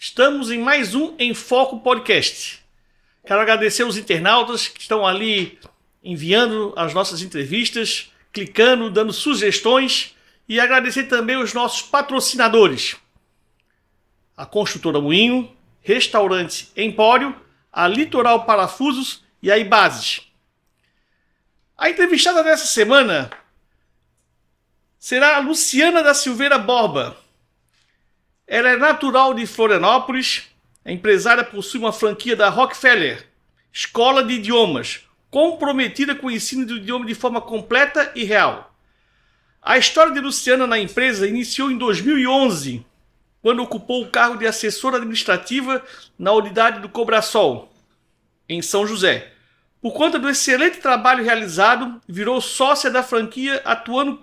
Estamos em mais um Em Foco Podcast. Quero agradecer aos internautas que estão ali enviando as nossas entrevistas, clicando, dando sugestões e agradecer também os nossos patrocinadores. A Construtora Moinho, Restaurante Empório, a Litoral Parafusos e a Ibases. A entrevistada dessa semana será a Luciana da Silveira Borba. Ela é natural de Florianópolis, a empresária possui uma franquia da Rockefeller, escola de idiomas, comprometida com o ensino do idioma de forma completa e real. A história de Luciana na empresa iniciou em 2011, quando ocupou o cargo de assessora administrativa na unidade do Cobrasol, em São José. Por conta do excelente trabalho realizado, virou sócia da franquia, atuando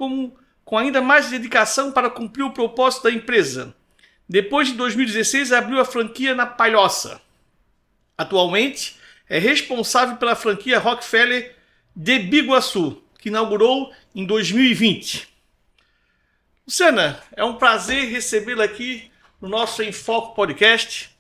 com ainda mais dedicação para cumprir o propósito da empresa. Depois de 2016, abriu a franquia na Palhoça. Atualmente, é responsável pela franquia Rockefeller de Biguaçu, que inaugurou em 2020. Luciana, é um prazer recebê-la aqui no nosso Em Foco Podcast.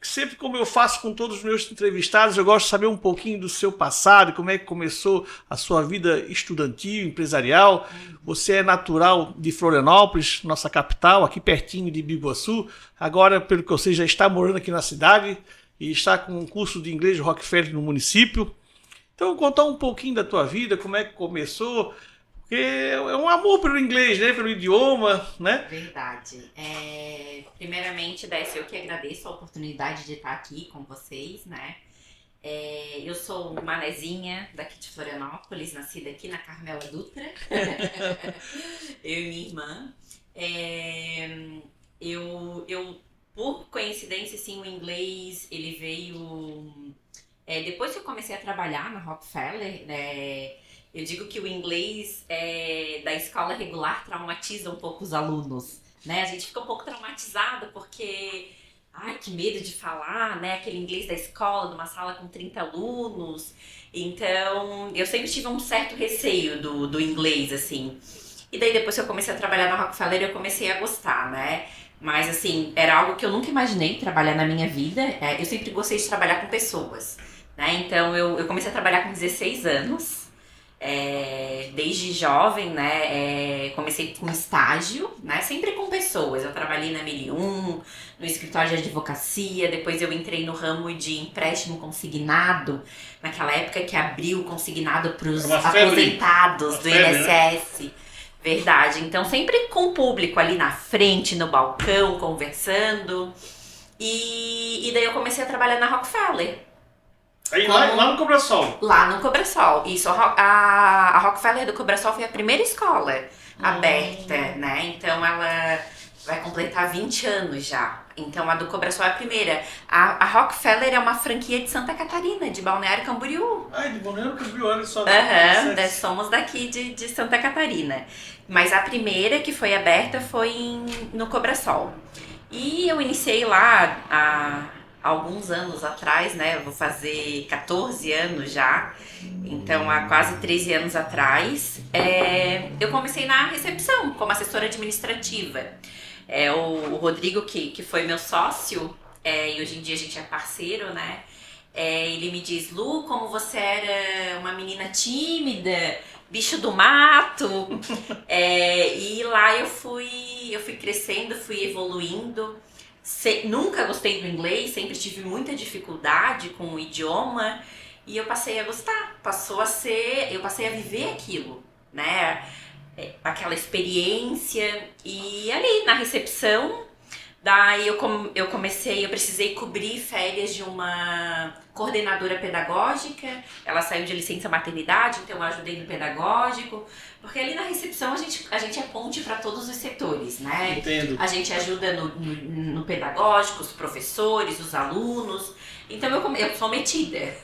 Sempre como eu faço com todos os meus entrevistados, eu gosto de saber um pouquinho do seu passado, como é que começou a sua vida estudantil, empresarial. Você é natural de Florianópolis, nossa capital, aqui pertinho de Biguaçu. Agora, pelo que eu sei, já está morando aqui na cidade e está com um curso de inglês de Rockefeller no município. Então, contar um pouquinho da tua vida, como é que começou, porque é um amor pelo inglês, né? Pelo idioma, né? Verdade. Primeiramente, Décio, eu que agradeço a oportunidade de estar aqui com vocês, né? Eu sou uma manezinha daqui de Florianópolis, nascida aqui na Carmela Dutra. Eu e minha irmã. Por coincidência, assim, o inglês, ele veio... depois que eu comecei a trabalhar na Rockefeller, né? Eu digo que o inglês da escola regular traumatiza um pouco os alunos, né? A gente fica um pouco traumatizado porque, que medo de falar, né? Aquele inglês da escola, de uma sala com 30 alunos. Então, eu sempre tive um certo receio do inglês, assim. E daí, depois que eu comecei a trabalhar na Rockefeller, eu comecei a gostar, né? Mas, assim, era algo que eu nunca imaginei trabalhar na minha vida. Eu sempre gostei de trabalhar com pessoas, né? Então, eu comecei a trabalhar com 16 anos. Desde jovem, né, comecei com estágio, né, sempre com pessoas. Eu trabalhei na Mil1, no escritório de advocacia, depois eu entrei no ramo de empréstimo consignado, naquela época que abriu consignado para os aposentados do INSS. Né? Verdade, então sempre com o público ali na frente, no balcão, conversando. E daí eu comecei a trabalhar na Rockefeller. Aí, lá no Cobrasol? Lá no Cobrasol. Isso, a Rockefeller do Cobrasol foi a primeira escola aberta, né? Então ela vai completar 20 anos já. Então a do Cobrasol é a primeira. A Rockefeller é uma franquia de Santa Catarina, de Balneário Camboriú. De Balneário Camboriú, olha só. Somos daqui de Santa Catarina. Mas a primeira que foi aberta foi no Cobrasol. E eu iniciei lá alguns anos atrás, né? Eu vou fazer 14 anos já. Então, há quase 13 anos atrás, eu comecei na recepção, como assessora administrativa. O Rodrigo, que foi meu sócio, e hoje em dia a gente é parceiro, né? Ele me diz, Lu, como você era uma menina tímida, bicho do mato. E lá eu fui crescendo, fui evoluindo. Nunca gostei do inglês, sempre tive muita dificuldade com o idioma e eu passei a gostar, eu passei a viver aquilo, né? Aquela experiência. E ali na recepção, daí eu precisei cobrir férias de uma coordenadora pedagógica. Ela saiu de licença maternidade, então eu ajudei no pedagógico. Porque ali na recepção a gente é ponte para todos os setores, né? Entendo. A gente ajuda no pedagógico, os professores, os alunos. Então eu sou metida.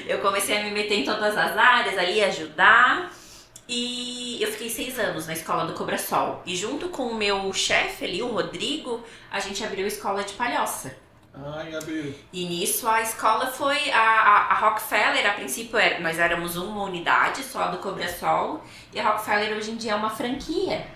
Eu comecei a me meter em todas as áreas, ali ajudar. E eu fiquei 6 anos na escola do Cobrasol. E junto com o meu chefe ali, o Rodrigo, a gente abriu a escola de Palhoça. Abriu. E nisso a escola foi a Rockefeller, a princípio nós éramos uma unidade só do Cobrasol, e a Rockefeller hoje em dia é uma franquia.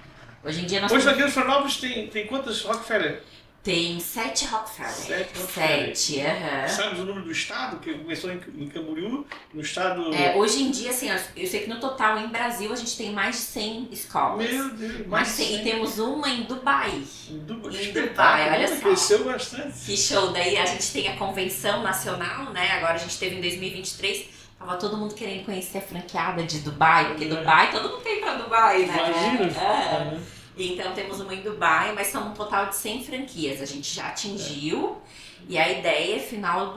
Hoje em dia nós Hoje aqui em Florianópolis tem quantas Rockefeller? Tem 7 Rockefeller. 7 Rockefeller. 7, aham. Sabe o número do estado, que começou em Camboriú, no estado... Hoje em dia, assim, eu sei que no total, em Brasil, a gente tem mais de 100 escolas. Meu Deus, mais de 100. E temos uma em Dubai. Em Dubai, olha só. Cresceu bastante. Que show. Daí a gente tem a convenção nacional, né? Agora a gente teve em 2023. Tava todo mundo querendo conhecer a franqueada de Dubai, porque Dubai, todo mundo tem pra Dubai, né? Imagina. Então temos uma em Dubai, mas são um total de 100 franquias. A gente já atingiu. E a ideia é, final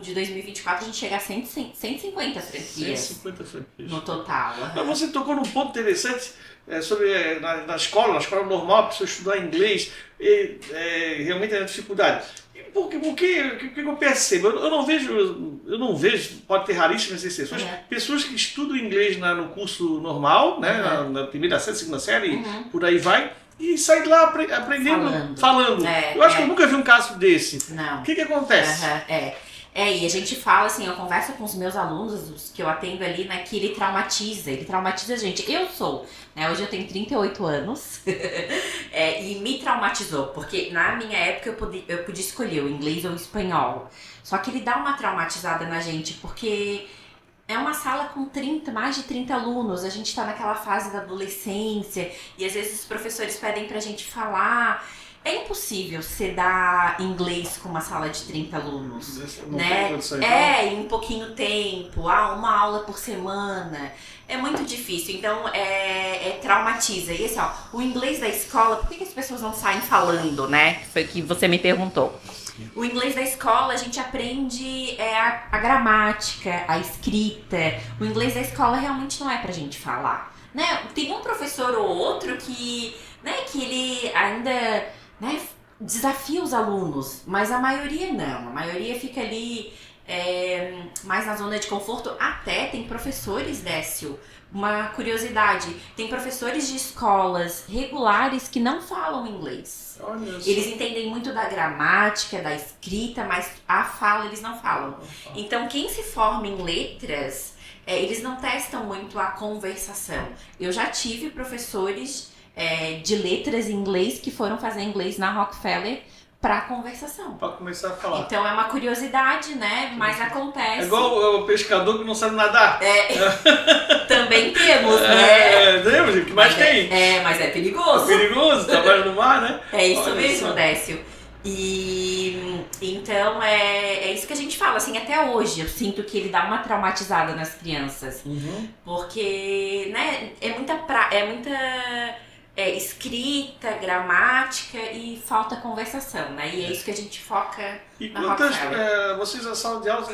de 2024, a gente chegar a 150 franquias. 150 franquias. No total. Mas você tocou num ponto interessante sobre na escola normal, a pessoa estudar inglês, realmente é uma dificuldade. O que eu percebo? Eu não vejo, pode ter raríssimas exceções, pessoas que estudam inglês no curso normal, né, na primeira série, segunda série, por aí vai, e saem de lá aprendendo, falando. Eu acho que eu nunca vi um caso desse. Não. O que acontece? E a gente fala assim, eu converso com os meus alunos, os que eu atendo ali, né, que ele traumatiza a gente. Hoje eu tenho 38 anos e me traumatizou, porque na minha época eu podia escolher o inglês ou o espanhol. Só que ele dá uma traumatizada na gente, porque é uma sala com mais de 30 alunos, a gente tá naquela fase da adolescência e às vezes os professores pedem pra gente falar. É impossível você dar inglês com uma sala de 30 alunos, né? Em um pouquinho tempo, uma aula por semana. É muito difícil, então traumatiza. E assim, o inglês da escola, por que as pessoas não saem falando, né? Foi o que você me perguntou. O inglês da escola, a gente aprende a gramática, a escrita. O inglês da escola realmente não é pra gente falar, né? Tem um professor ou outro que ele ainda... desafia os alunos, mas a maioria não. A maioria fica ali mais na zona de conforto. Até tem professores, Décio, uma curiosidade, tem professores de escolas regulares que não falam inglês. Eles entendem muito da gramática, da escrita, mas a fala eles não falam. Então quem se forma em letras, eles não testam muito a conversação. Eu já tive professores de letras em inglês que foram fazer inglês na Rockefeller para conversação. Para começar a falar. Então é uma curiosidade, né? Mas acontece. É igual o pescador que não sabe nadar. Também temos, né? Temos, o que mais tem? Mas é perigoso. É perigoso, trabalha no mar, né? É isso mesmo, Décio. E então é isso que a gente fala, assim, até hoje eu sinto que ele dá uma traumatizada nas crianças. Porque, né, é muita escrita, gramática e falta conversação, né? E é isso que a gente foca. E na vocês na sala de aula,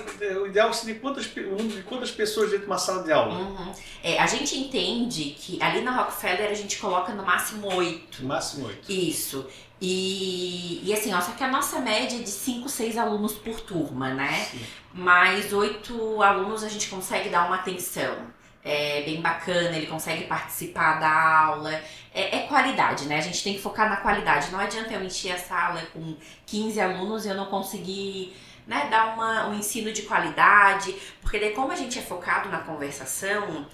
o ideal seria o número de quantas pessoas dentro de uma sala de aula? A gente entende que ali na Rockefeller a gente coloca no máximo 8. No máximo 8. Isso. E assim, só que a nossa média é de 5, 6 alunos por turma, né? Sim. Mais 8 alunos a gente consegue dar uma atenção. É bem bacana, ele consegue participar da aula. É qualidade, né? A gente tem que focar na qualidade. Não adianta eu encher a sala com 15 alunos e eu não conseguir, né, dar um ensino de qualidade. Porque daí, como a gente é focado na conversação,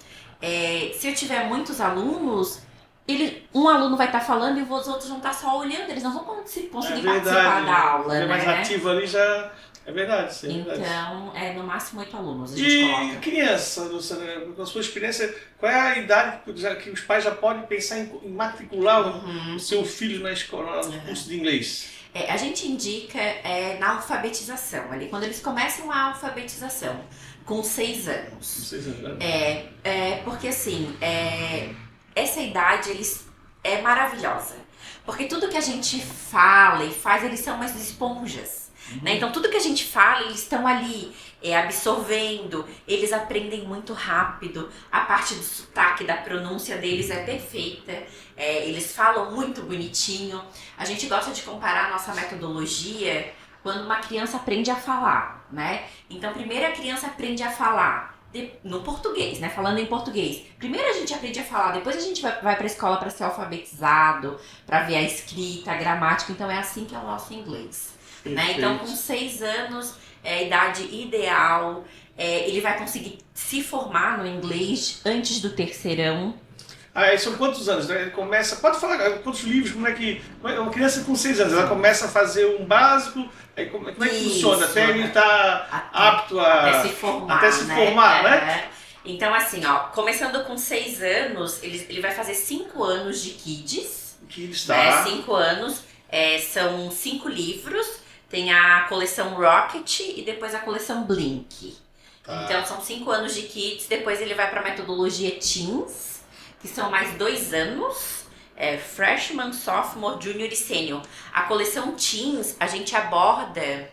se eu tiver muitos alunos, um aluno vai estar falando e os outros vão estar só olhando. Eles não vão conseguir participar da aula, né? Mais ativo ali já... É verdade, sim. Então, no máximo 8 alunos a gente coloca. E criança, Luciana, com a sua experiência, qual é a idade que os pais já podem pensar em matricular o seu filho na escola, no curso de inglês? A gente indica na alfabetização, ali quando eles começam a alfabetização, com 6 anos. Com 6 anos, né? Porque assim, essa idade é maravilhosa. Porque tudo que a gente fala e faz, eles são umas esponjas. Né? Então tudo que a gente fala, eles estão ali absorvendo, eles aprendem muito rápido, a parte do sotaque, da pronúncia deles é perfeita, eles falam muito bonitinho. A gente gosta de comparar a nossa metodologia quando uma criança aprende a falar, né? Então primeiro a criança aprende a falar no português, né? Falando em português. Primeiro a gente aprende a falar, depois a gente vai para a escola para ser alfabetizado, para ver a escrita, a gramática. Então é assim que é o nosso inglês. Né? Então, com 6 anos é a idade ideal, ele vai conseguir se formar no inglês antes do terceirão. Aí são quantos anos? Né? Ele começa. Pode falar quantos livros, como é que. Uma criança com 6 anos, ela começa a fazer um básico. Aí como é que funciona? Até ele estar apto até se formar. Até se formar, né? Então, assim, ó, começando com 6 anos, ele vai fazer 5 anos de Kids. Kids, né? tá. 5 anos. São 5 livros. Tem a coleção Rocket e depois a coleção Blink. Tá. Então são 5 anos de Kids, depois ele vai para a metodologia Teens, que são mais 2 anos, Freshman, Sophomore, Junior e Senior. A coleção Teens, a gente aborda,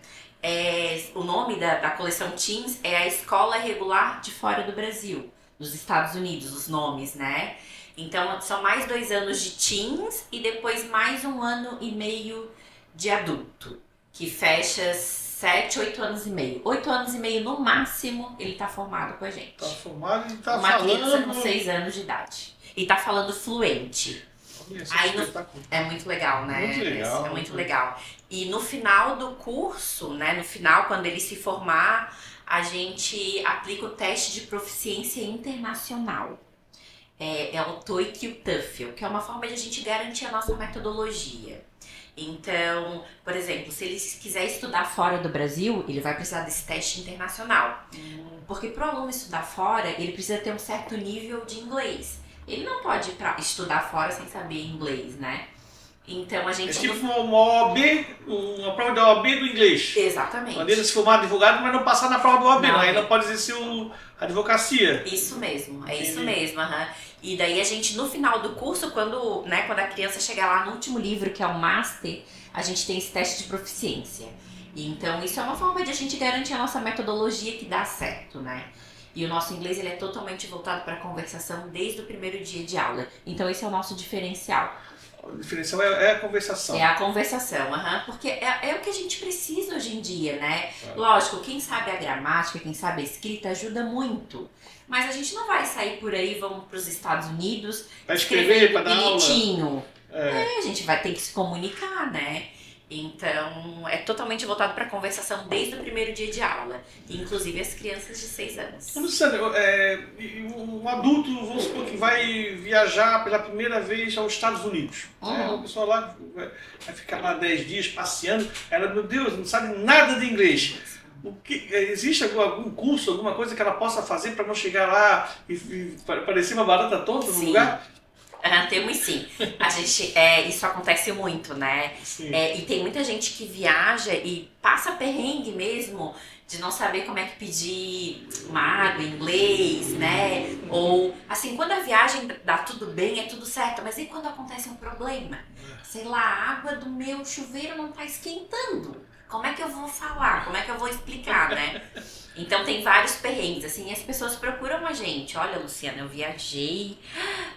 o nome da coleção Teens é a Escola Regular de Fora do Brasil, nos Estados Unidos, os nomes, né? Então são mais 2 anos de Teens e depois mais 1 ano e meio de adulto, que fecha 7, 8 anos e meio. 8 anos e meio no máximo ele tá formado com a gente. Tá formado e tá uma falando... Uma criança com 6 anos de idade. E tá falando fluente. Aí é muito legal, né? Muito legal. É muito legal. E no final do curso, né? No final, quando ele se formar, a gente aplica o teste de proficiência internacional. É o TOEIC e o TOEFL, que é uma forma de a gente garantir a nossa metodologia. Então, por exemplo, se ele quiser estudar fora do Brasil, ele vai precisar desse teste internacional. Porque para o aluno estudar fora, ele precisa ter um certo nível de inglês. Ele não pode estudar fora sem saber inglês, né? Então a gente... É tipo uma OAB, uma prova da OAB do inglês. Exatamente. Maneira de se formar advogado, mas não passar na prova da OAB, não. Aí não pode exercer a advocacia. Isso mesmo, isso mesmo. E daí a gente, no final do curso, quando a criança chegar lá no último livro, que é o Master, a gente tem esse teste de proficiência. E então isso é uma forma de a gente garantir a nossa metodologia que dá certo, né? E o nosso inglês ele é totalmente voltado para a conversação desde o primeiro dia de aula. Então esse é o nosso diferencial. O diferencial é a conversação. É a conversação, porque é o que a gente precisa hoje em dia, né? Lógico, quem sabe a gramática, quem sabe a escrita ajuda muito. Mas a gente não vai sair por aí, vamos para os Estados Unidos, vai escrever para dar bonitinho. A gente vai ter que se comunicar, né? Então, é totalmente voltado para a conversação desde o primeiro dia de aula, inclusive as crianças de 6 anos. Luciana, um adulto, vamos supor, que vai viajar pela primeira vez aos Estados Unidos. Uma pessoa lá vai ficar lá 10 dias passeando, ela, meu Deus, não sabe nada de inglês. Existe algum curso, alguma coisa que ela possa fazer para não chegar lá e parecer uma barata tonta no lugar? Temos sim. A gente, isso acontece muito, né? E tem muita gente que viaja e passa perrengue mesmo de não saber como é que pedir uma água em inglês, né? Ou, assim, quando a viagem dá tudo bem, é tudo certo, mas e quando acontece um problema? Sei lá, a água do meu chuveiro não tá esquentando. Como é que eu vou falar? Como é que eu vou explicar, né? Então tem vários perrengues, assim, e as pessoas procuram a gente. Olha, Luciana, eu viajei,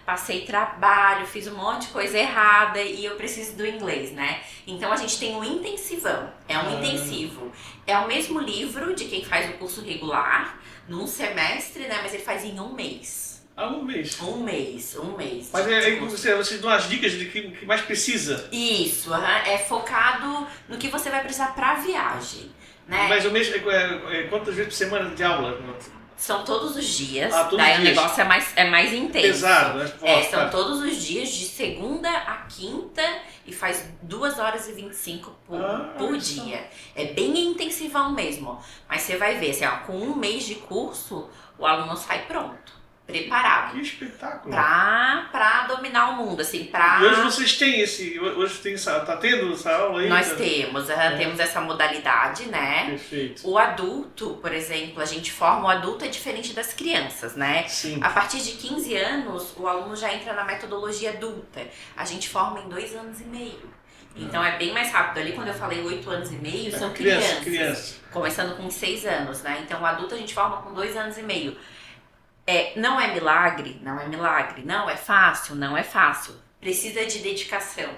passei trabalho, fiz um monte de coisa errada e eu preciso do inglês, né? Então a gente tem um intensivão, intensivo. É o mesmo livro de quem faz o curso regular, num semestre, né? Mas ele faz em 1 mês. Um mês? Um mês. Mas vocês dão as dicas de que mais precisa? Isso, é focado no que você vai precisar pra viagem. Né? Mais ou menos, quantas vezes por semana de aula? São todos os dias, todos daí os o dias. negócio é mais intenso. Pesado, né? São todos os dias, de segunda a quinta, e faz 2 horas e 25 por dia. É bem intensivão mesmo. Mas você vai ver, assim, com 1 mês de curso, o aluno sai pronto. Preparado. Que espetáculo! Pra dominar o mundo, assim, E hoje vocês têm tá tendo essa aula aí? Nós temos essa modalidade, né? Perfeito. O adulto, por exemplo, a gente forma o adulto é diferente das crianças, né? Sim. A partir de 15 anos, o aluno já entra na metodologia adulta. A gente forma em 2 anos e meio. Então é bem mais rápido. Ali quando eu falei 8 anos e meio, são crianças. Começando com 6 anos, né? Então o adulto a gente forma com 2 anos e meio. Não é milagre, não é fácil. Precisa de dedicação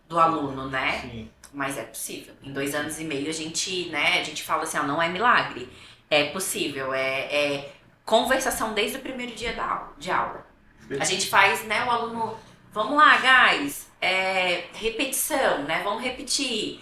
do aluno, né? Sim. Mas é possível. Em 2 anos e meio a gente fala assim, não é milagre. É possível, é conversação desde o primeiro dia de aula. A gente faz, né, o aluno, vamos lá, guys, repetição, né? Vamos repetir.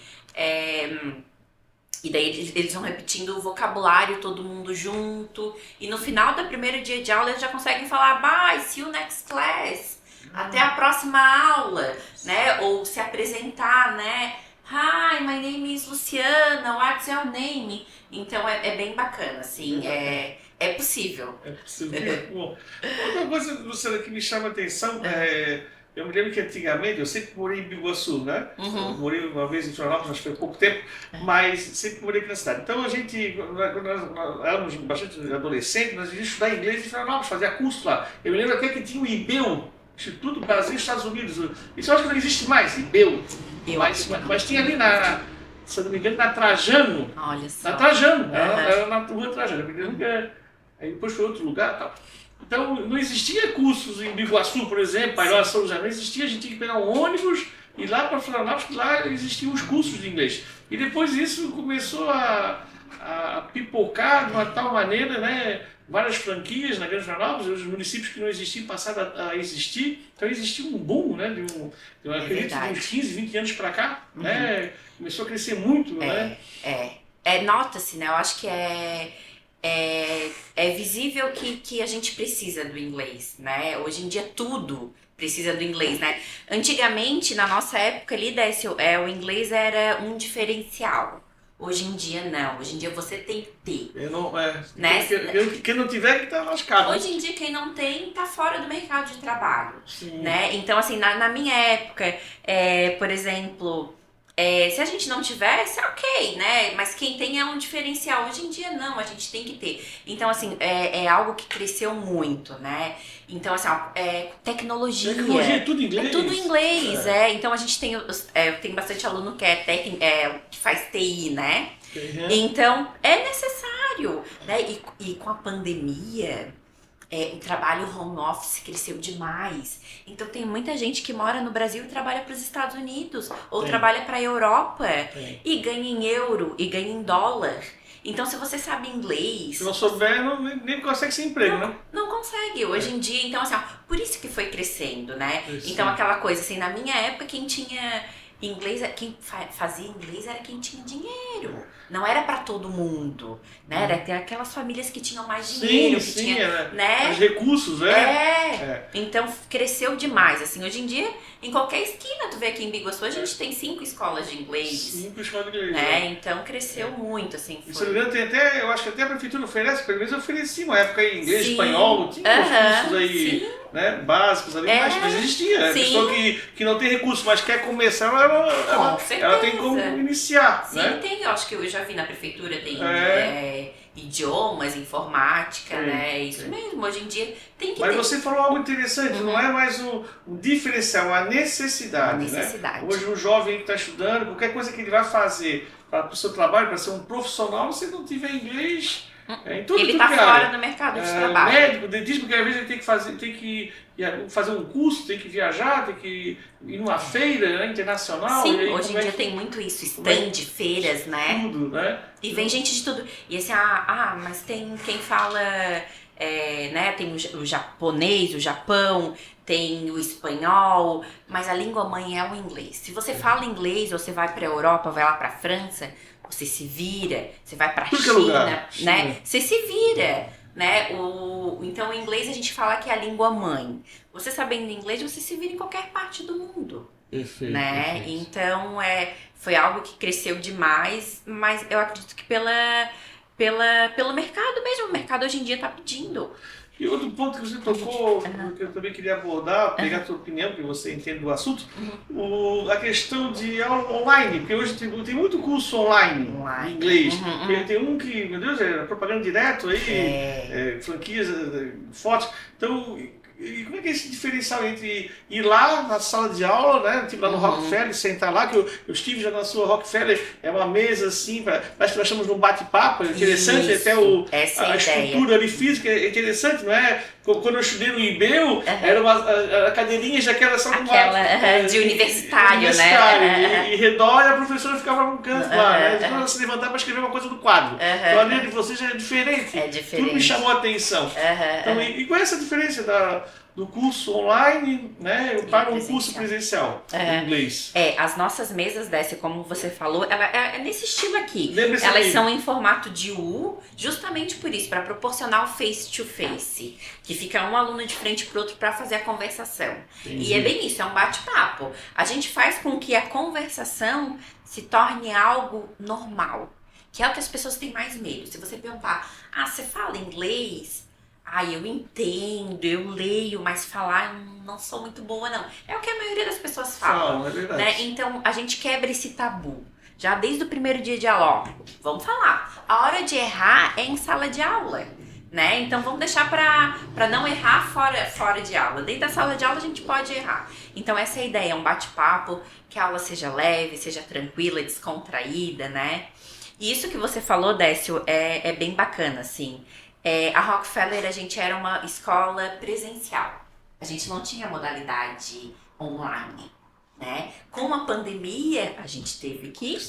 E daí eles vão repetindo o vocabulário, todo mundo junto. E no final do primeiro dia de aula eles já conseguem falar, bye, see you next class. até a próxima aula, né? Ou se apresentar, né? Hi, my name is Luciana, what's your name? Então é bem bacana, assim, é possível. É possível. Bom, outra coisa, Luciana, que me chama a atenção eu me lembro que antigamente, eu sempre morei em Biguaçu, né? Uhum. Eu morei uma vez em Florianópolis, mas foi pouco tempo, mas sempre morei aqui na cidade. Então a gente, quando nós éramos bastante adolescentes, nós íamos estudar inglês em Florianópolis, fazia curso lá. Eu me lembro até que tinha o IBEU, Instituto Brasil Estados Unidos. Isso eu acho que não existe mais, IBEU. Mas tinha ali se eu não me engano, na Trajano. Olha só. Na Trajano, era na rua Trajano. Aí depois foi outro lugar e tal. Então não existia cursos em Biguaçu, por exemplo, Palhoça, São José, não existia, a gente tinha que pegar um ônibus e ir lá para Florianópolis, que lá existiam os cursos de inglês. E depois isso começou a pipocar de uma tal maneira, né? Várias franquias na Grande Florianópolis, os municípios que não existiam passaram a existir. Então existia um boom, né? Eu acredito, de uns 15, 20 anos para cá, né? Começou a crescer muito, né? Nota-se, né? Eu acho que é visível que a gente precisa do inglês, né? Hoje em dia tudo precisa do inglês, né? Antigamente, na nossa época ali, o inglês era um diferencial. Hoje em dia não, hoje em dia você tem que ter. Né? Quem não tiver que tá lascado. Hoje em dia quem não tem tá fora do mercado de trabalho. Sim. Né? Então assim, na minha época, por exemplo, se a gente não tivesse, ok, né? Mas quem tem é um diferencial. Hoje em dia não, a gente tem que ter. Então assim, é algo que cresceu muito, né? Então assim, tecnologia. Tecnologia é tudo em inglês. É tudo em inglês, Então a gente tem, eu tenho bastante aluno que que faz TI, né? Uhum. Então é necessário, né? E com a pandemia, o trabalho home office cresceu demais. Então tem muita gente que mora no Brasil e trabalha para os Estados Unidos, ou trabalha para a Europa e ganha em euro e ganha em dólar. Então se você sabe inglês... Se não souber, nem consegue ser emprego, né? Não consegue. Hoje em dia, então assim, por isso que foi crescendo, né? Isso. Então aquela coisa assim, na minha época quem tinha inglês, quem fazia inglês era quem tinha dinheiro. Não era para todo mundo, né? Era até aquelas famílias que tinham mais dinheiro, que tinha, né? Os recursos, né? Então cresceu demais, assim, hoje em dia, em qualquer esquina, tu vê aqui em Biguaçu, a gente tem 5 escolas de inglês. 5 escolas de inglês, né? Então cresceu muito, assim. Se não me engano, eu acho que até a prefeitura oferece, pelo menos oferecia uma época em inglês, espanhol, tinha uns cursos aí, né, básicos ali, mas não existia. A pessoa que não tem recurso, mas quer começar, ela tem como iniciar. Sim, né? tem, eu acho que eu já vi na prefeitura, tem idiomas, informática, né? Isso mesmo, hoje em dia tem que Mas ter. você falou algo interessante, não é mais o diferencial, a necessidade. Né? Hoje um jovem que está estudando, qualquer coisa que ele vai fazer para o seu trabalho, para ser um profissional, se não tiver inglês, ele está fora do mercado de trabalho. Médico, dentista, porque às vezes ele tem que fazer um curso, tem que viajar, tem que ir numa feira internacional. Sim, aí, hoje em dia tem muito isso, stand, feiras, né? Tudo, né? E vem gente de tudo. E assim, mas tem quem fala, né? Tem o japonês, o Japão, tem o espanhol, mas a língua mãe é o inglês. Se você fala inglês, você vai para a Europa, vai lá para a França, você se vira, você vai pra China, né? Você se vira, né? Então, o inglês a gente fala que é a língua mãe. Você sabendo inglês, você se vira em qualquer parte do mundo. Perfeito, né? Perfeito. Então, foi algo que cresceu demais, mas eu acredito que pelo mercado mesmo. O mercado hoje em dia tá pedindo. E outro ponto que você tocou, que eu também queria abordar, pegar a sua opinião, porque você entende do assunto, a questão de aula online, porque hoje tem muito curso online em inglês. Tem um que, meu Deus, é propaganda direto aí, franquias fortes. Então, e como é que é esse diferencial entre ir lá na sala de aula, né, tipo lá no Rockefeller, sentar lá, que eu estive já na sua Rockefeller, é uma mesa assim, parece que nós estamos num bate-papo, é interessante, até a estrutura ali física é interessante, não é? Quando eu estudei no IBEU, eram cadeirinhas daquela sala de universitário, né? E redor, e a professora ficava no canto lá, né? Então ela se levantava para escrever uma coisa no quadro. Então a linha de vocês é diferente. É diferente. Tudo me chamou a atenção. Então, e qual é essa diferença do curso online, né? Eu pago um curso presencial. presencial em inglês. As nossas mesas dessa, como você falou, ela é nesse estilo aqui. Lembra-se Elas aqui. são em formato de U, justamente por isso, para proporcionar o face-to-face, que fica um aluno de frente pro outro para fazer a conversação. Entendi. E é bem isso, é um bate-papo. A gente faz com que a conversação se torne algo normal, que é o que as pessoas têm mais medo. Se você perguntar, você fala inglês? Eu entendo, eu leio, mas falar não sou muito boa, não. É o que a maioria das pessoas falam. É verdade. Né? Então, a gente quebra esse tabu. Já desde o primeiro dia de aula, vamos falar. A hora de errar é em sala de aula. Né? Então, vamos deixar para não errar fora de aula. Dentro da sala de aula, a gente pode errar. Então, essa é a ideia, é um bate-papo, que a aula seja leve, seja tranquila, descontraída, né? E isso que você falou, Décio, é bem bacana, assim. A Rockefeller, a gente era uma escola presencial. A gente não tinha modalidade online, né? Com a pandemia, a gente teve que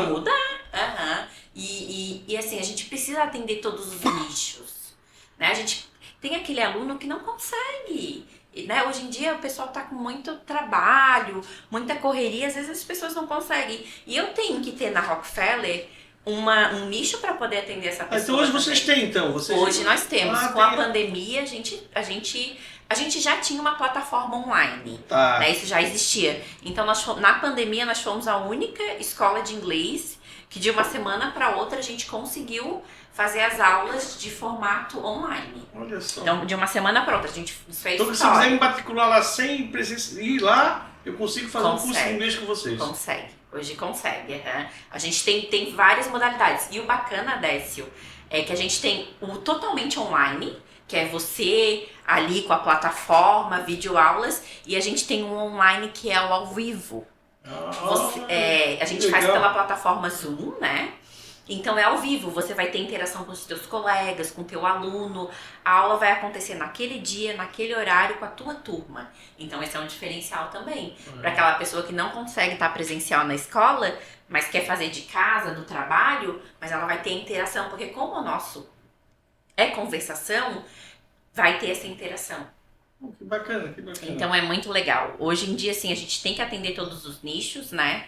mudar. E assim, a gente precisa atender todos os nichos, né? A gente tem aquele aluno que não consegue, né? Hoje em dia o pessoal tá com muito trabalho, muita correria, às vezes as pessoas não conseguem. E eu tenho que ter na Rockefeller um nicho para poder atender essa pessoa. Então hoje vocês têm, então? Hoje nós temos. Com a pandemia, a gente já tinha uma plataforma online. Tá. Né? Isso já existia. Então, na pandemia, nós fomos a única escola de inglês que de uma semana para outra a gente conseguiu fazer as aulas de formato online. Olha só. Então, de uma semana para outra, a gente fez Então, se eu quiser me matricular lá sem presença, ir lá, eu consigo fazer um curso de inglês com vocês? Consegue. Hoje consegue. A gente tem várias modalidades. E o bacana, Décio, é que a gente tem o totalmente online, que é você ali com a plataforma, videoaulas, e a gente tem um online que é o ao vivo. A gente faz pela plataforma Zoom, né? Então é ao vivo, você vai ter interação com os teus colegas, com o teu aluno, a aula vai acontecer naquele dia, naquele horário com a tua turma. Então esse é um diferencial também, para aquela pessoa que não consegue estar presencial na escola, mas quer fazer de casa, do trabalho, mas ela vai ter interação, porque como o nosso é conversação, vai ter essa interação. Que bacana, que bacana. Então é muito legal. Hoje em dia, assim, a gente tem que atender todos os nichos, né?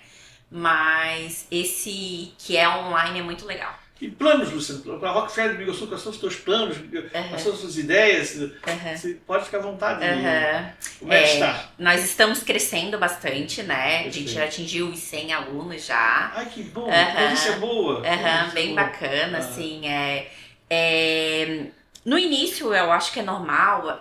Mas esse que é online é muito legal. E planos, Luciano? Para a Rockefeller de Biguaçu, quais são os teus planos? Quais são as suas ideias? Você pode ficar à vontade. Como é que está? Nós estamos crescendo bastante, né? A gente já atingiu os 100 alunos já. Ai, que bom! Isso é boa. Bem bacana, assim. No início, eu acho que é normal.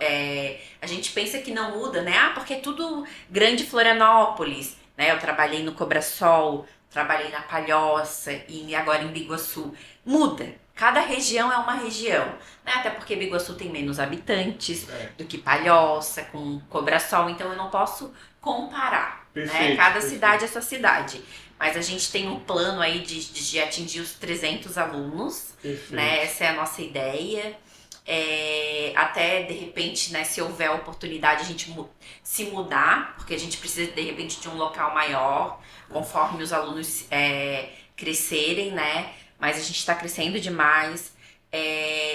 A gente pensa que não muda, né? Porque é tudo grande Florianópolis. Né? Eu trabalhei no Cobrasol, trabalhei na Palhoça e agora em Biguaçu. Muda. Cada região é uma região. Né? Até porque Biguaçu tem menos habitantes do que Palhoça, com Cobrasol. Então eu não posso comparar. Perfeito, né? Cada cidade é essa cidade. Mas a gente tem um plano aí de atingir os 300 alunos. Né? Essa é a nossa ideia. Até de repente, né, se houver oportunidade, a gente se mudar, porque a gente precisa de repente de um local maior, conforme os alunos crescerem, né? Mas a gente está crescendo demais,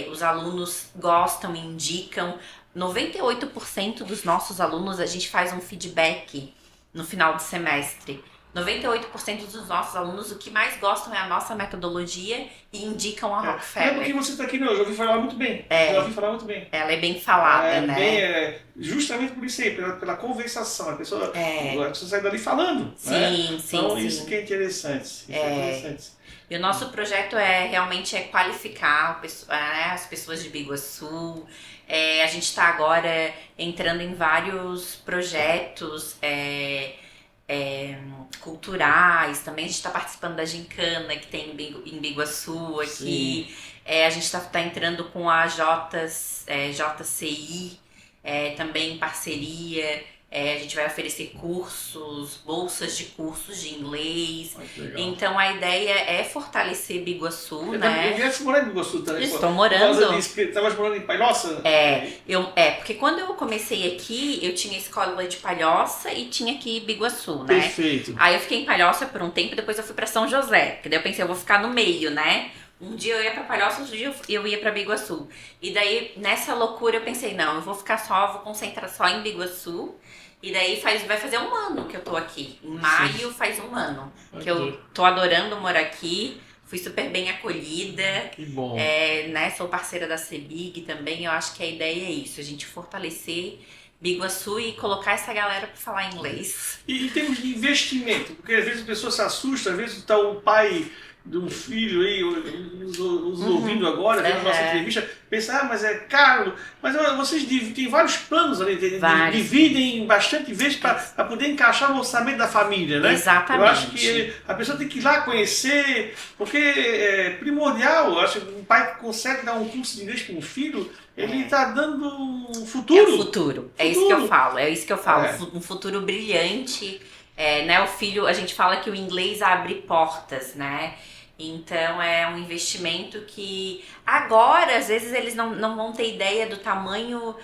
os alunos gostam, indicam. 98% dos nossos alunos, a gente faz um feedback no final do semestre. 98% dos nossos alunos, o que mais gostam é a nossa metodologia e indicam a Rockefeller. É porque você está aqui, eu já ouvi falar muito bem. Já ouvi falar muito bem. Ela é bem falada, né? Justamente por isso aí, pela conversação. A pessoa sai dali falando. Sim, né? sim, então, sim. Isso que é interessante. E o nosso projeto realmente qualificar as pessoas de Biguaçu. A gente está agora entrando em vários projetos culturais, também a gente está participando da gincana que tem em Biguaçu aqui. A gente está entrando com a JCI, também em parceria. A gente vai oferecer cursos, bolsas de cursos de inglês. Então a ideia é fortalecer Biguaçu, né? Eu viesse morar em Biguaçu também. Estou morando. Estavas morando em Palhoça? Porque quando eu comecei aqui, eu tinha escola de Palhoça e tinha aqui Biguaçu, né? Perfeito. Aí eu fiquei em Palhoça por um tempo, depois eu fui para São José, porque daí eu pensei, eu vou ficar no meio, né? Um dia eu ia pra Palhoça, outro dia eu ia pra Biguaçu. E daí, nessa loucura, eu pensei, não, eu vou concentrar só em Biguaçu. E daí vai fazer um ano que eu tô aqui. Em maio faz um ano que eu tô adorando morar aqui. Fui super bem acolhida. Que bom. Né, sou parceira da CEBIG também. Eu acho que a ideia é isso, a gente fortalecer Biguaçu e colocar essa galera para falar inglês. E em termos de investimento, porque às vezes a pessoa se assusta, às vezes está o pai de um filho aí, nos ouvindo agora, vendo a nossa entrevista, pensa, mas é caro. Mas vocês têm vários planos ali, dividem bastante vezes para poder encaixar no orçamento da família, né? Exatamente. Eu acho que a pessoa tem que ir lá conhecer, porque é primordial. Eu acho que um pai que consegue dar um curso de inglês para um filho, ele está dando um futuro. É o futuro. É isso que eu falo. Um futuro brilhante. Né, o filho, a gente fala que o inglês abre portas, né? Então é um investimento que agora, às vezes, eles não vão ter ideia do tamanho,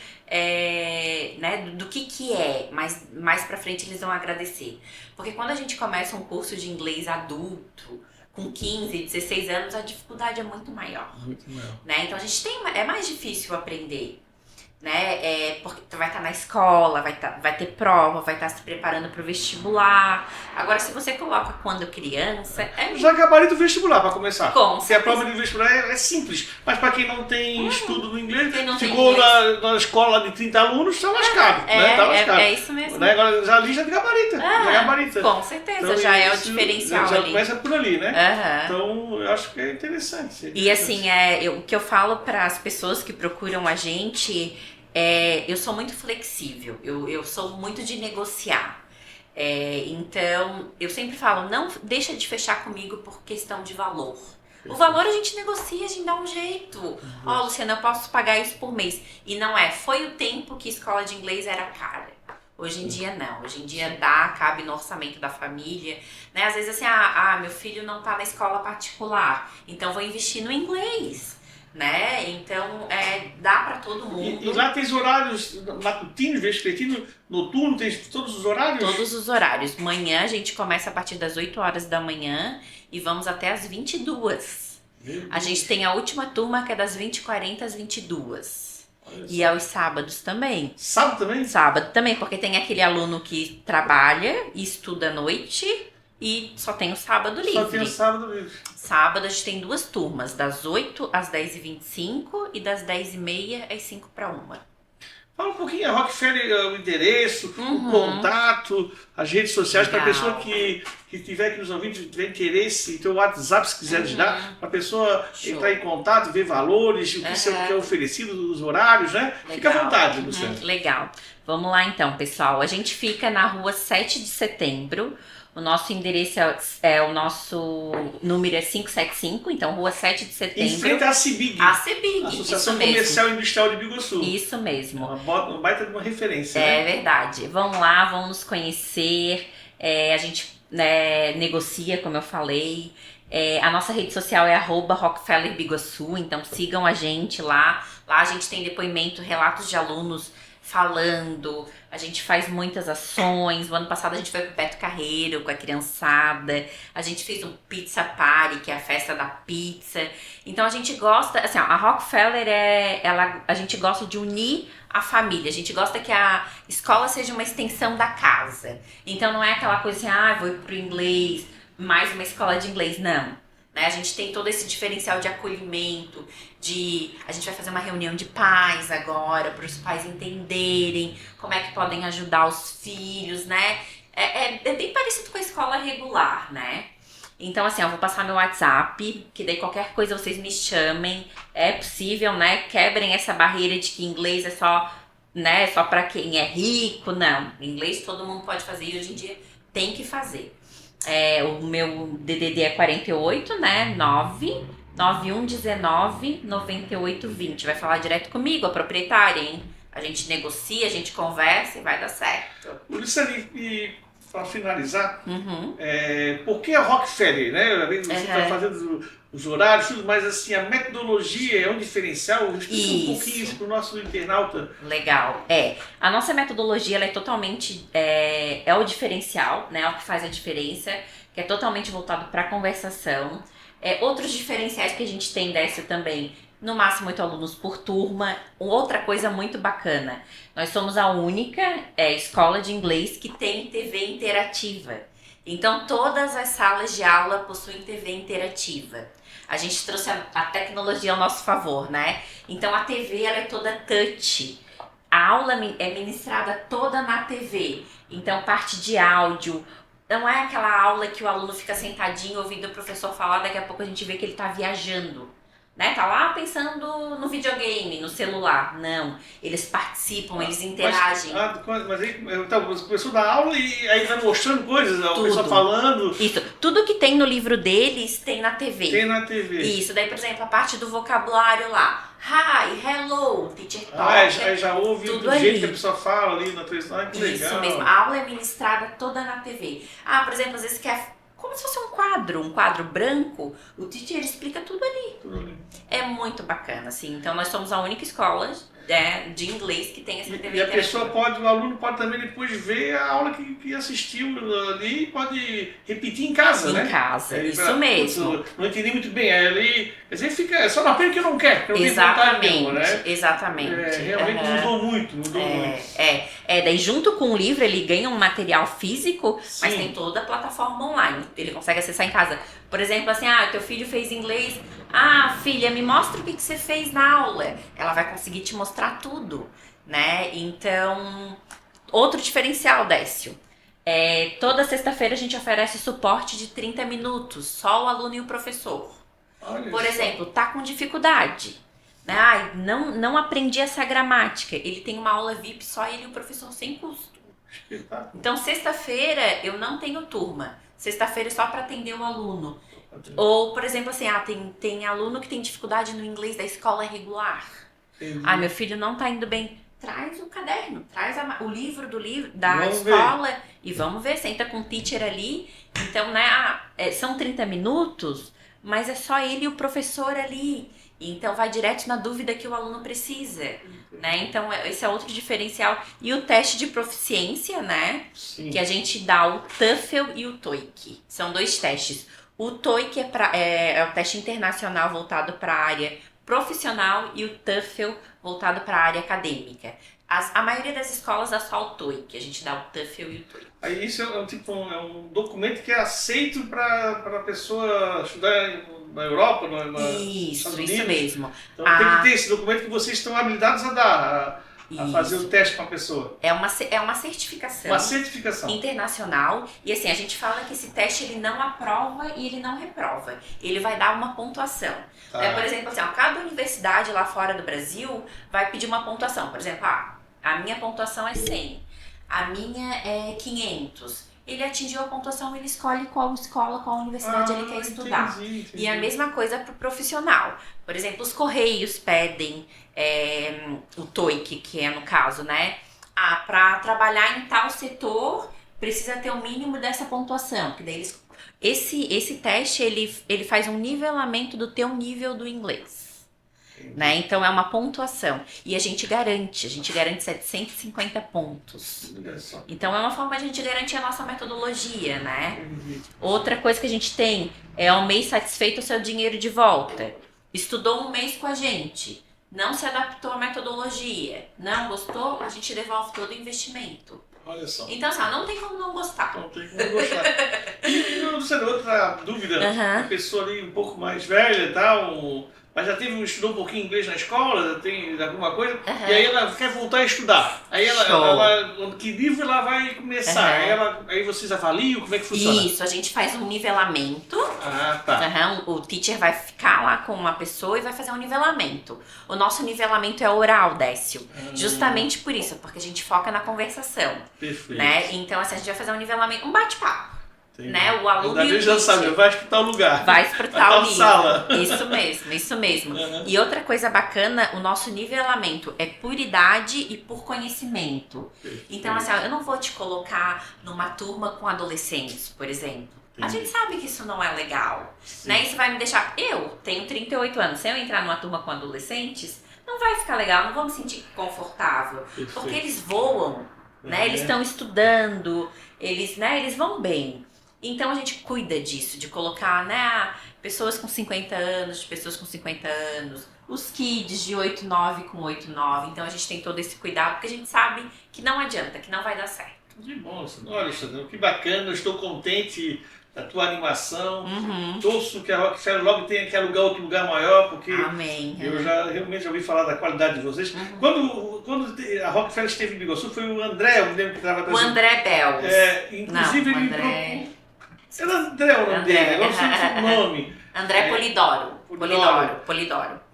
né, do que é, mas mais pra frente eles vão agradecer. Porque quando a gente começa um curso de inglês adulto, com 15, 16 anos, a dificuldade é muito maior. Muito maior. Né? Então a gente é mais difícil aprender. Né? Porque tu vai estar na escola, vai ter prova, vai estar se preparando para o vestibular. Agora, se você coloca quando criança, já gabarita o vestibular para começar. Porque a prova de vestibular é simples, mas para quem não tem estudo no inglês, ficou na escola de 30 alunos, está lascado. Né? Tá lascado. É isso mesmo. Né? Agora já ali já gabarita. Já gabarita. Com certeza, então, já é o diferencial já ali. começa por ali, né? Então eu acho que é interessante. E assim, o que eu falo para as pessoas que procuram a gente. Eu sou muito flexível, eu sou muito de negociar. Então, eu sempre falo, não deixa de fechar comigo por questão de valor. O valor a gente negocia, a gente dá um jeito. Ó, Luciana, eu posso pagar isso por mês. E não foi o tempo que escola de inglês era cara. Hoje em dia não, hoje em dia cabe no orçamento da família, né? Às vezes assim, meu filho não tá na escola particular, então vou investir no inglês. Né? Então, dá para todo mundo. E lá tem os horários matutinos, vespertino, noturno, tem todos os horários? Todos os horários. Manhã a gente começa a partir das 8 horas da manhã e vamos até as 22. A gente tem a última turma que é das 20h40 às 22. E aos sábados também. Sábado também? Sábado também, porque tem aquele aluno que trabalha e estuda à noite e só tem o sábado livre. Só tem o sábado livre. Sábado a gente tem 2 turmas, das 8 às 10h25 e das 10h30 às 5:45. Fala um pouquinho, a Rockefeller, o endereço, o contato, as redes sociais, para a pessoa que tiver aqui nos ouvindo, tiver interesse, então o WhatsApp, se quiser dar, para a pessoa entrar em contato, ver valores, o que é oferecido, os horários, né? Legal. Fica à vontade, Luciana. Legal. Vamos lá então, pessoal. A gente fica na rua 7 de setembro. O nosso endereço o nosso número é 575, então Rua 7 de Setembro. Em frente à CEBIG. A CEBIG, Associação Comercial e Industrial de Biguaçu. Isso mesmo. É uma baita de uma referência, né? Verdade. Vamos lá, vamos nos conhecer. A gente negocia, como eu falei. A nossa rede social é @RockefellerBiguaçu, então sigam a gente lá. Lá a gente tem depoimento, relatos de alunos falando, a gente faz muitas ações. O ano passado a gente foi pro Beto Carreiro com a criançada, a gente fez um pizza party, que é a festa da pizza. Então a gente gosta, assim, a Rockefeller a gente gosta de unir a família, a gente gosta que a escola seja uma extensão da casa. Então não é aquela coisa assim, vou ir pro inglês, mais uma escola de inglês, não. A gente tem todo esse diferencial de acolhimento, a gente vai fazer uma reunião de pais agora, para os pais entenderem como é que podem ajudar os filhos, né? É bem parecido com a escola regular, né? Então, assim, eu vou passar meu WhatsApp, que daí qualquer coisa vocês me chamem, é possível, né? Quebrem essa barreira de que inglês é só, né, só para quem é rico, não. Inglês todo mundo pode fazer e hoje em dia tem que fazer. O meu DDD é 48, né? 991199820. Vai falar direto comigo, a proprietária, hein? A gente negocia, a gente conversa e vai dar certo. Luciana, e para finalizar, por que a Rockefeller, né? Você está fazendo os horários, tudo, mas assim, a metodologia é um diferencial. Explica um pouquinho isso para o nosso internauta. Legal. A nossa metodologia, ela é totalmente, o diferencial, né? É o que faz a diferença, que é totalmente voltado para a conversação. Outros diferenciais que a gente tem, Décio, também, no máximo 8 alunos por turma. Outra coisa muito bacana, nós somos a única escola de inglês que tem TV interativa. Então, todas as salas de aula possuem TV interativa. A gente trouxe a tecnologia ao nosso favor, né? Então, a TV ela é toda touch. A aula é ministrada toda na TV. Então, parte de áudio. Não é aquela aula que o aluno fica sentadinho ouvindo o professor falar, daqui a pouco a gente vê que ele está viajando. Né? Tá lá pensando no videogame, no celular. Não. Eles participam, eles interagem. Mas aí então, o professor dá aula e aí vai mostrando coisas, o pessoal falando. Isso. Tudo que tem no livro deles tem na TV. Tem na TV. Isso. Daí, por exemplo, a parte do vocabulário lá. Hi, hello, teacher talk. Já ouve do jeito que a pessoa fala ali na televisão. Que legal. Isso mesmo. A aula é ministrada toda na TV. Por exemplo, às vezes quer... Como se fosse um quadro branco, o teacher explica tudo ali. É muito bacana, assim. Então, nós somos a única escola de inglês que tem essa TV. E a pessoa o aluno pode também depois ver a aula que assistiu ali e pode repetir em casa, né? Em casa, isso mesmo. Não entendi muito bem, ali... Quer dizer, fica só na pena que não quer, que não exatamente, tem vontade nenhuma, né? Exatamente. Realmente mudou muito. Daí junto com o livro ele ganha um material físico, Sim. mas tem toda a plataforma online. Ele consegue acessar em casa. Por exemplo, assim, teu filho fez inglês. Filha, me mostra o que você fez na aula. Ela vai conseguir te mostrar tudo, né? Então, outro diferencial, Décio. Toda sexta-feira a gente oferece suporte de 30 minutos, só o aluno e o professor. Por exemplo, tá com dificuldade, né? Não aprendi essa gramática. Ele tem uma aula VIP, só ele e o professor sem custo. Então, sexta-feira eu não tenho turma. Sexta-feira é só para atender o aluno. Ou, por exemplo, assim, tem aluno que tem dificuldade no inglês da escola regular. Meu filho não tá indo bem. Traz o caderno, traz o livro da escola e vamos ver, senta com o teacher ali. Então, né, são 30 minutos, mas é só ele e o professor ali. Então, vai direto na dúvida que o aluno precisa, né? Então, esse é outro diferencial. E o teste de proficiência, né? Sim. Que a gente dá o TOEFL e o TOEIC. São 2 testes. O TOEIC é o teste internacional voltado para a área profissional e o TOEFL voltado para a área acadêmica. A maioria das escolas dá só o TOEIC, a gente dá o TOEFL e o TOEIC. Aí isso é um documento que é aceito para a pessoa estudar na Europa, Isso mesmo. Então tem que ter esse documento que vocês estão habilitados a dar, a fazer o teste com a pessoa. É uma certificação. Uma certificação. Internacional. E assim, a gente fala que esse teste ele não aprova e ele não reprova. Ele vai dar uma pontuação. Por exemplo, assim, cada universidade lá fora do Brasil vai pedir uma pontuação. Por exemplo, a minha pontuação é 100. A minha é 500. Ele atingiu a pontuação, ele escolhe qual escola, qual universidade ele quer estudar. Entendi. E a mesma coisa para o profissional. Por exemplo, os Correios pedem o TOEIC, que é no caso, né? Para trabalhar em tal setor, precisa ter o mínimo dessa pontuação. Porque daí esse teste, ele faz um nivelamento do teu nível do inglês. Né? Então é uma pontuação. E a gente garante 750 pontos. Então é uma forma de a gente garantir a nossa metodologia, né? Outra coisa que a gente tem é um mês satisfeito, o seu dinheiro de volta. Estudou um mês com a gente, não se adaptou à metodologia, não gostou, a gente devolve todo o investimento. Olha só. Então, assim, não tem como não gostar. Não tem como gostar. E outra dúvida, a pessoa ali um pouco mais velha e tal, mas já estudou um pouquinho inglês na escola, tem alguma coisa, e aí ela quer voltar a estudar. Aí ela que nível ela vai começar? Aí vocês avaliam como é que funciona? Isso, a gente faz um nivelamento. Tá. O teacher vai ficar lá com uma pessoa e vai fazer um nivelamento. O nosso nivelamento é oral, Décio. Justamente por isso, porque a gente foca na conversação. Perfeito. Né? Então, assim, a gente vai fazer um nivelamento, um bate-papo. Né? O aluno e o já sabe, vai para tal lugar. Vai para tal sala. Isso mesmo. E outra coisa bacana, o nosso nivelamento é por idade e por conhecimento. Então, assim, eu não vou te colocar numa turma com adolescentes, por exemplo. A gente sabe que isso não é legal. Né? Isso vai me deixar... Eu tenho 38 anos. Se eu entrar numa turma com adolescentes, não vai ficar legal, não vou me sentir confortável. Porque eles voam, né? Eles estão estudando, eles vão bem. Então a gente cuida disso, de colocar, né, pessoas com 50 anos, pessoas com 50 anos, os kids de 8,9 com 8,9. Então a gente tem todo esse cuidado, porque a gente sabe que não adianta, que não vai dar certo. Que bom, olha, Sandra, que bacana, eu estou contente da tua animação. Torço que a Rockefeller logo tenha que alugar outro lugar maior, porque Amém. eu realmente já ouvi falar da qualidade de vocês. Quando a Rockefeller esteve em Biguaçu, foi o André, eu me lembro que estava O André Bells. Inclusive não, ele André... Era André o nome dele, agora eu não sei o nome. André Polidoro.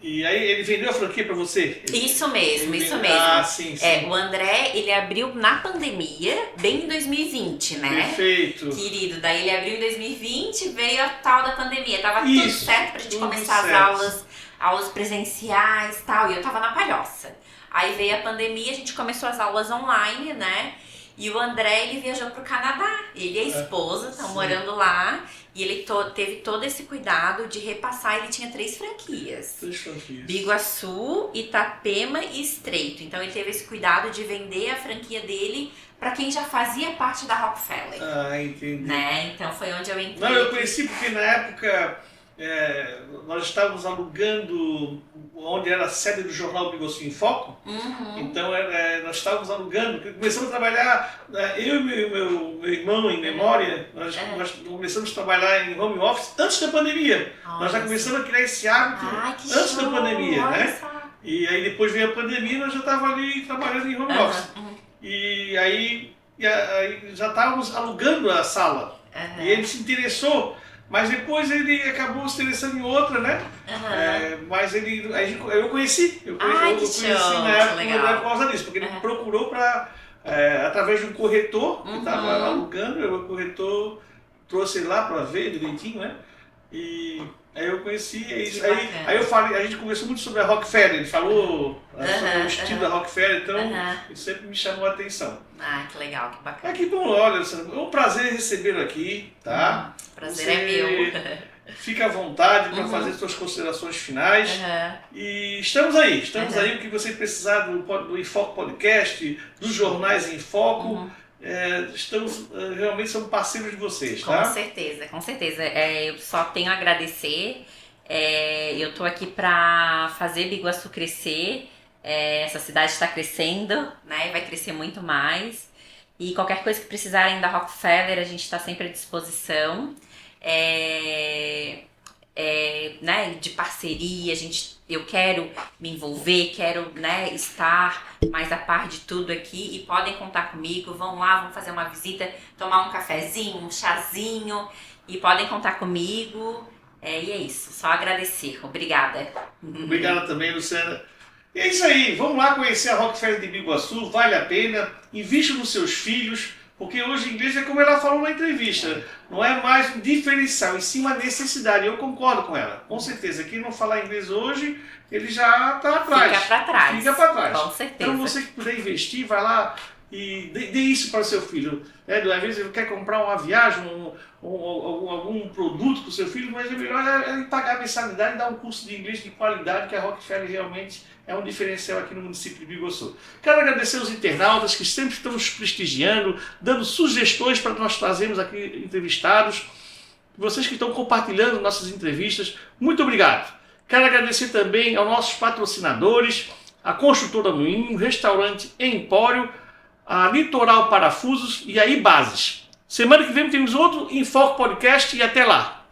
E aí ele vendeu a franquia para você? Isso mesmo. Ah, sim. O André, ele abriu na pandemia, bem em 2020, né? Perfeito. Querido, daí ele abriu em 2020, veio a tal da pandemia. Tava tudo certo pra gente começar as aulas presenciais e tal, e eu tava na Palhoça. Aí veio a pandemia, a gente começou as aulas online, né? E o André, ele viajou pro Canadá. Ele e a esposa estão morando lá. E ele teve todo esse cuidado de repassar. Ele tinha 3 franquias. Biguaçu, Itapema e Estreito. Então ele teve esse cuidado de vender a franquia dele para quem já fazia parte da Rockefeller. Ah, entendi. Né? Então foi onde eu entrei. Não, eu conheci porque na época nós estávamos alugando onde era a sede do jornal Biguaçu em Foco. Então nós estávamos alugando, começamos a trabalhar, eu e meu irmão em memória, nós começamos a trabalhar em home office antes da pandemia. Nós já começamos a criar esse hábito antes da pandemia, né? E aí depois veio a pandemia e nós já estávamos ali trabalhando em home office. E aí já estávamos alugando a sala. E ele se interessou. Mas depois ele acabou se interessando em outra, né? Mas eu conheci na época por causa disso, porque ele procurou através de um corretor que estava alugando, o corretor trouxe ele lá para ver direitinho, né? E aí eu conheci, aí eu falei, a gente conversou muito sobre a Rockefeller, ele falou sobre o estilo da Rockefeller, então isso sempre me chamou a atenção. Ah, que legal, que bacana. Que bom, olha, é um prazer recebê-lo aqui, tá? Prazer é meu. Fica à vontade para fazer suas considerações finais. E estamos aí, o que você precisar do Enfoque Podcast, dos jornais em Foco. Realmente somos parceiros de vocês, tá? Com certeza. Eu só tenho a agradecer. Eu estou aqui para fazer Biguaçu crescer. Essa cidade está crescendo, né? E vai crescer muito mais. E qualquer coisa que precisarem da Rockefeller, a gente está sempre à disposição. Né, de parceria, eu quero me envolver, quero, né, estar mais a par de tudo aqui, e podem contar comigo. Vão lá, vão fazer uma visita, tomar um cafezinho, um chazinho, e podem contar comigo. E é isso, só agradecer. Obrigada. Obrigado também, Luciana. E é isso aí, vamos lá conhecer a Rockefeller de Biguaçu, vale a pena, invista nos seus filhos, porque hoje o inglês é como ela falou na entrevista, não é mais um diferencial, em cima da necessidade. Eu concordo com ela, com certeza. Quem não falar inglês hoje, ele já está atrás. Fica para trás. Com certeza. Então você que puder investir, vai lá e dê isso para o seu filho. Às vezes ele quer comprar uma viagem, algum produto para o seu filho, mas é melhor ele pagar a mensalidade e dar um curso de inglês de qualidade, que a Rockefeller realmente é um diferencial aqui no município de Biguaçu. Quero agradecer aos internautas que sempre estão nos prestigiando, dando sugestões para nós trazermos aqui entrevistados. Vocês que estão compartilhando nossas entrevistas, muito obrigado. Quero agradecer também aos nossos patrocinadores, a Construtora Moinho, Restaurante Empório, a Litoral Parafusos e a Ibases. Semana que vem temos outro Enfoque Podcast e até lá!